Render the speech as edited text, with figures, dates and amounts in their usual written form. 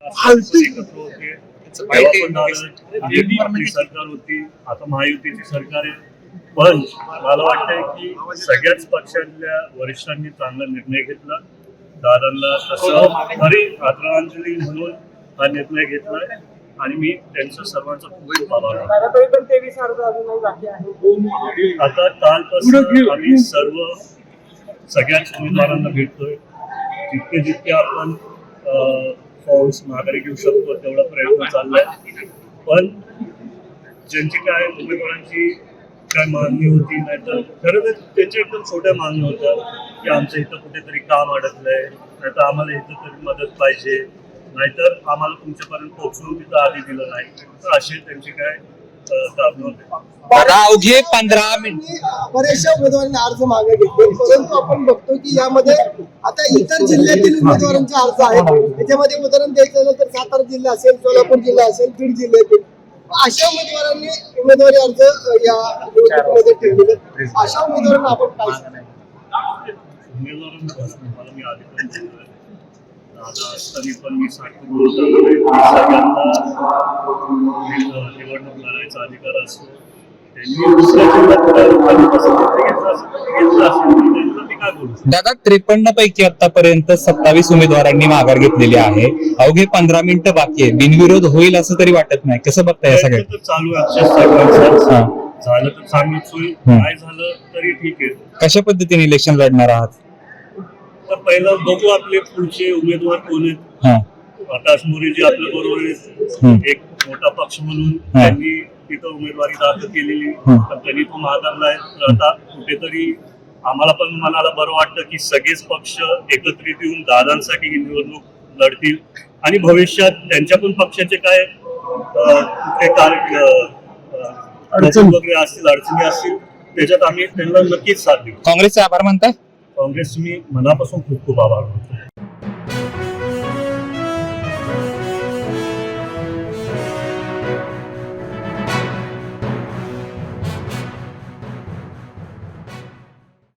एकत्र होते. आपली सरकार होती, आता महायुतीची सरकार आहे. पण मला वाटतंय की सगळ्याच पक्षातल्या वरिष्ठांनी चांगला निर्णय घेतला. दादांना तसं खरी आदरांजली म्हणून हा निर्णय घेतलाय आणि मी त्यांचं सर्वांचा खूप आभार मानतो. आता कालपासून आम्ही सगळ्याच उमेदवारांना भेटतोय. जितके जितके आपण फॉर्म्स माघारी घेऊ शकतो तेवढा प्रयत्न चाललाय. पण ज्यांची काय उमेदवारांची काय मागणी होती, नाहीतर खरं तर त्याच्या एकदम छोट्या मागण्या होत्या की आमचं इथं कुठेतरी काम अडकलंय, नाहीतर आम्हाला इथं तरी मदत पाहिजे, नाहीतर आम्हाला तुमच्यापर्यंत पोहोचून तिथं आधी दिलं नाही, तर असे त्यांचे काय कारण होते. अवघे 15 मिनिट बऱ्याचशा उमेदवारांनी अर्ज मागे घेतले, परंतु आपण बघतो की यामध्ये आता इतर जिल्ह्यातील उमेदवारांचे अर्ज आहेत. त्याच्यामध्ये उदाहरण द्यायचं झालं तर सातारा जिल्हा असेल, सोलापूर जिल्हा असेल, बीड जिल्ह्यातील अशा उमेदवारांनी उमेदवारी अर्ज या निवडणुकीमध्ये ठेवलेले. अशा उमेदवारांना आपण काय सांगणार? उमेदवारांना मला मी आधी पण बोलतोय, दादा असताना पण मी सारखं सगळ्यांना निवडणूक लढायचा अधिकार असतो. त्यांनी दुसऱ्या दादा 53 पैकी आतापर्यंत 27 उमेदवारांनी माघार घेतलेली आहे. अवघे 15 मिनिटं बाकी आहे. बिनविरोध होईल असं तरी वाटत नाही. कसं बघताय सगळं? चालू आहे. झालं तर चांगलंच होईल, काय झालं तरी ठीक आहे. कशा पद्धतीने इलेक्शन लढणार आहात? तर पहिलं बघू आपले पुढचे उमेदवार कोण आहेत. आकाश मोरेजी आपल्या बरोबर आहेत. एक मोठा पक्ष म्हणून त्यांनी तिथं उमेदवारी दाखल केलेली, पण त्यांनी तो माघारलाय. तर आता कुठेतरी आम्हाला पण मनाला बरं वाटतं की सगळेच पक्ष एकत्रित येऊन दादांसाठी ही निवडणूक लढतील आणि भविष्यात त्यांच्या पण पक्षाचे काय कुठे अडचण वगैरे असतील, अडचणी असतील, त्याच्यात आम्ही त्यांना नक्कीच साथ देऊ. काँग्रेसचे आभार मानताय? काँग्रेस मी मनापासून खूप खूप आभार मानतो.